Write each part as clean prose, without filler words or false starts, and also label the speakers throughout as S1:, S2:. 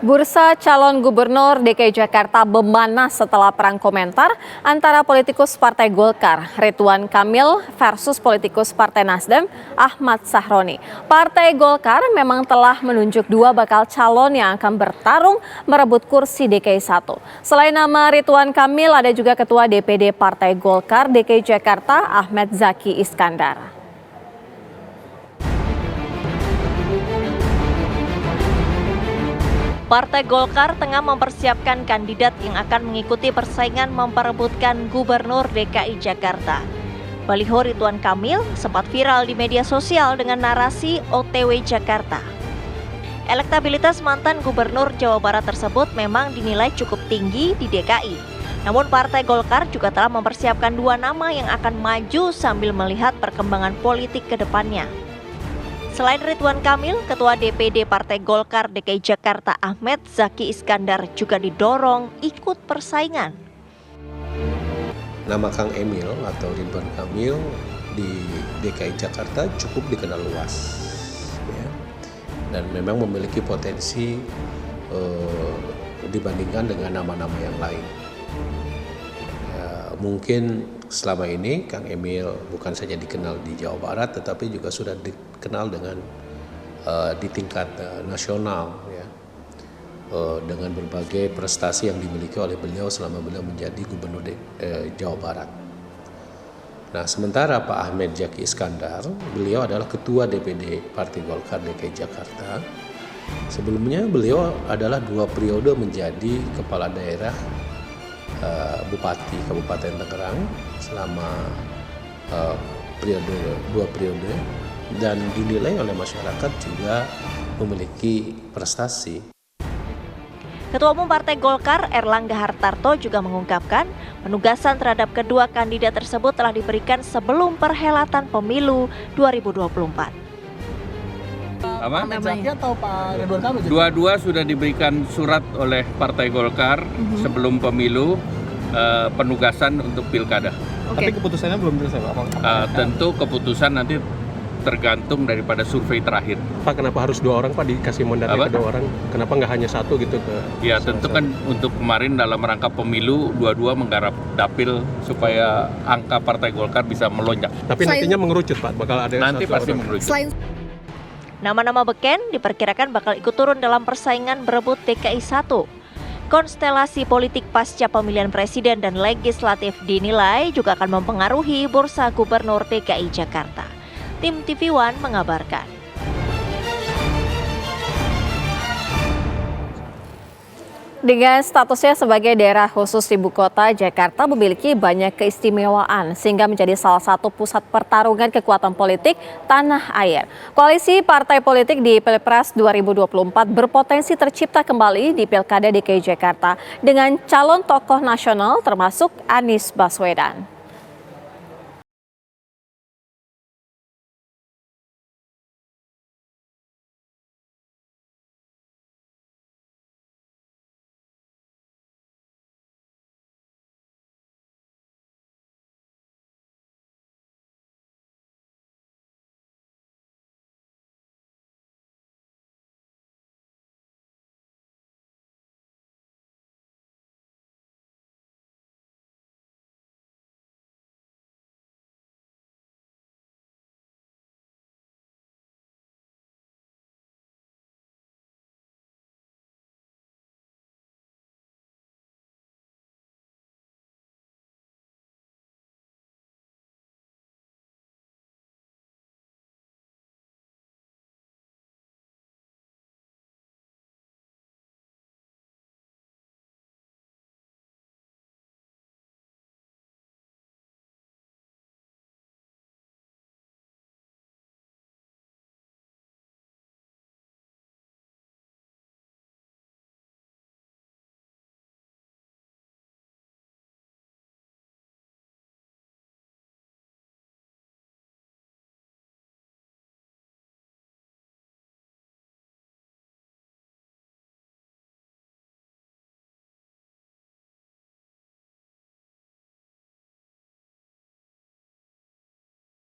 S1: Bursa calon gubernur DKI Jakarta memanas setelah perang komentar antara politikus Partai Golkar, Ridwan Kamil versus politikus Partai Nasdem, Ahmad Sahroni. Partai Golkar memang telah menunjuk dua bakal calon yang akan bertarung merebut kursi DKI 1. Selain nama Ridwan Kamil, ada juga Ketua DPD Partai Golkar DKI Jakarta, Ahmed Zaki Iskandar.
S2: Partai Golkar tengah mempersiapkan kandidat yang akan mengikuti persaingan memperebutkan Gubernur DKI Jakarta. Baliho Ridwan Kamil sempat viral di media sosial dengan narasi OTW Jakarta. Elektabilitas mantan Gubernur Jawa Barat tersebut memang dinilai cukup tinggi di DKI. Namun Partai Golkar juga telah mempersiapkan dua nama yang akan maju sambil melihat perkembangan politik ke depannya. Selain Ridwan Kamil, Ketua DPD Partai Golkar DKI Jakarta Ahmed Zaki Iskandar juga didorong ikut persaingan.
S3: Nama Kang Emil atau Ridwan Kamil di DKI Jakarta cukup dikenal luas, ya, dan memang memiliki potensi dibandingkan dengan nama-nama yang lain. Mungkin selama ini Kang Emil bukan saja dikenal di Jawa Barat, tetapi juga sudah dikenal dengan di tingkat nasional, ya, dengan berbagai prestasi yang dimiliki oleh beliau selama beliau menjadi Gubernur Jawa Barat. Nah, sementara Pak Ahmed Zaki Iskandar, beliau adalah Ketua DPD Partai Golkar DKI Jakarta. Sebelumnya beliau adalah 2 periode menjadi Kepala Daerah Bupati Kabupaten Tangerang selama 2 periode dan dinilai oleh masyarakat juga memiliki prestasi.
S2: Ketua Umum Partai Golkar Erlangga Hartarto juga mengungkapkan penugasan terhadap kedua kandidat tersebut telah diberikan sebelum perhelatan pemilu 2024.
S4: Ahmed Zaki atau Pak Ridwan Kamil?
S5: Dua-dua sudah diberikan surat oleh Partai Golkar sebelum pemilu penugasan untuk pilkada.
S4: Tapi keputusannya belum selesai, Pak.
S5: Tentu keputusan nanti tergantung daripada survei terakhir.
S6: Pak, kenapa harus 2 orang, Pak, dikasih mandatnya ke 2 orang? Kenapa nggak hanya 1 gitu ke?
S5: Ya tentu kan untuk kemarin dalam rangka pemilu dua-dua menggarap dapil supaya angka Partai Golkar bisa melonjak.
S6: Tapi nantinya mengerucut, Pak, bakal ada
S5: Nanti
S6: 1
S5: pasti
S6: orang.
S5: mengerucut.
S2: Nama-nama beken diperkirakan bakal ikut turun dalam persaingan berebut DKI 1. Konstelasi politik pasca pemilihan presiden dan legislatif dinilai juga akan mempengaruhi bursa gubernur DKI Jakarta. Tim TV One mengabarkan.
S1: Dengan statusnya sebagai daerah khusus ibu kota, Jakarta memiliki banyak keistimewaan sehingga menjadi salah satu pusat pertarungan kekuatan politik tanah air. Koalisi partai politik di Pilpres 2024 berpotensi tercipta kembali di Pilkada DKI Jakarta dengan calon tokoh nasional termasuk Anies Baswedan.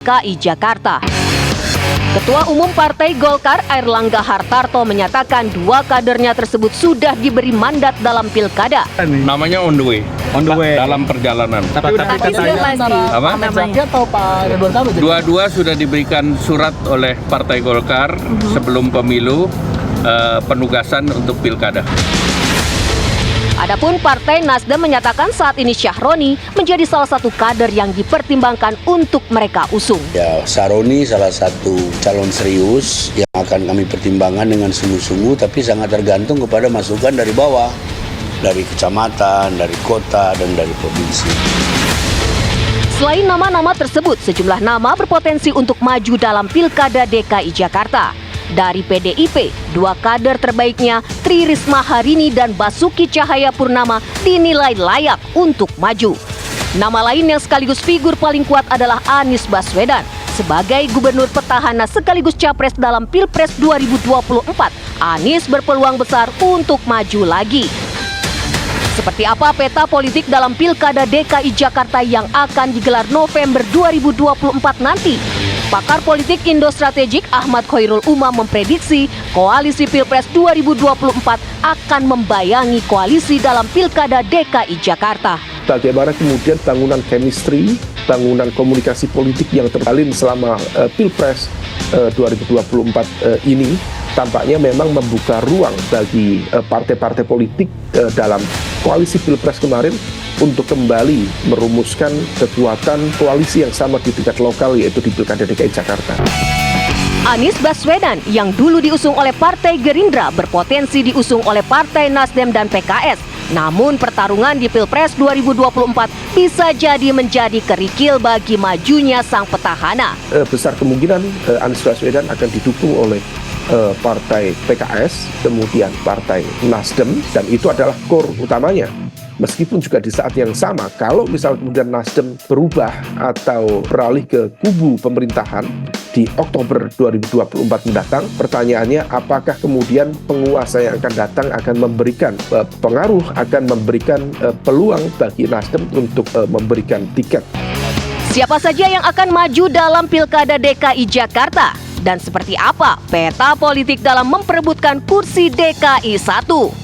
S2: DKI Jakarta.
S7: Ketua Umum Partai Golkar Airlangga Hartarto menyatakan 2 kadernya tersebut sudah diberi mandat dalam pilkada.
S5: Namanya on the way.
S4: On the way.
S5: Dalam perjalanan.
S4: Tapi
S1: sudah pasti.
S5: Apa?
S4: Ahmad Zaki atau Pak Ridwan Kamil?
S5: Dua-dua sudah diberikan surat oleh Partai Golkar sebelum pemilu penugasan untuk pilkada.
S7: Adapun Partai Nasdem menyatakan saat ini Syahroni menjadi salah satu kader yang dipertimbangkan untuk mereka usung.
S8: Ya, Saroni salah satu calon serius yang akan kami pertimbangkan dengan sungguh-sungguh, tapi sangat tergantung kepada masukan dari bawah, dari kecamatan, dari kota, dan dari provinsi.
S7: Selain nama-nama tersebut, sejumlah nama berpotensi untuk maju dalam Pilkada DKI Jakarta. Dari PDIP, 2 kader terbaiknya Tri Risma Harini dan Basuki Cahayapurnama dinilai layak untuk maju. Nama lain yang sekaligus figur paling kuat adalah Anies Baswedan. Sebagai gubernur petahana sekaligus capres dalam Pilpres 2024, Anies berpeluang besar untuk maju lagi. Seperti apa peta politik dalam Pilkada DKI Jakarta yang akan digelar November 2024 nanti? Pakar politik Indo Strategik Ahmad Khairul Umam memprediksi koalisi Pilpres 2024 akan membayangi koalisi dalam Pilkada DKI Jakarta.
S9: Bagaimana kemudian bangunan chemistry, bangunan komunikasi politik yang terjalin selama Pilpres 2024 ini tampaknya memang membuka ruang bagi partai-partai politik dalam koalisi Pilpres kemarin untuk kembali merumuskan kekuatan koalisi yang sama di tingkat lokal, yaitu di Pilkada DKI Jakarta.
S7: Anies Baswedan yang dulu diusung oleh Partai Gerindra berpotensi diusung oleh Partai Nasdem dan PKS. Namun pertarungan di Pilpres 2024 bisa jadi menjadi kerikil bagi majunya sang petahana.
S9: Besar kemungkinan Anies Baswedan akan didukung oleh Partai PKS, kemudian Partai Nasdem, dan itu adalah core utamanya. Meskipun juga di saat yang sama, kalau misal kemudian Nasdem berubah atau beralih ke kubu pemerintahan di Oktober 2024 mendatang, pertanyaannya apakah kemudian penguasa yang akan datang akan memberikan pengaruh, akan memberikan peluang bagi Nasdem untuk memberikan tiket.
S7: Siapa saja yang akan maju dalam Pilkada DKI Jakarta? Dan seperti apa peta politik dalam memperebutkan kursi DKI 1?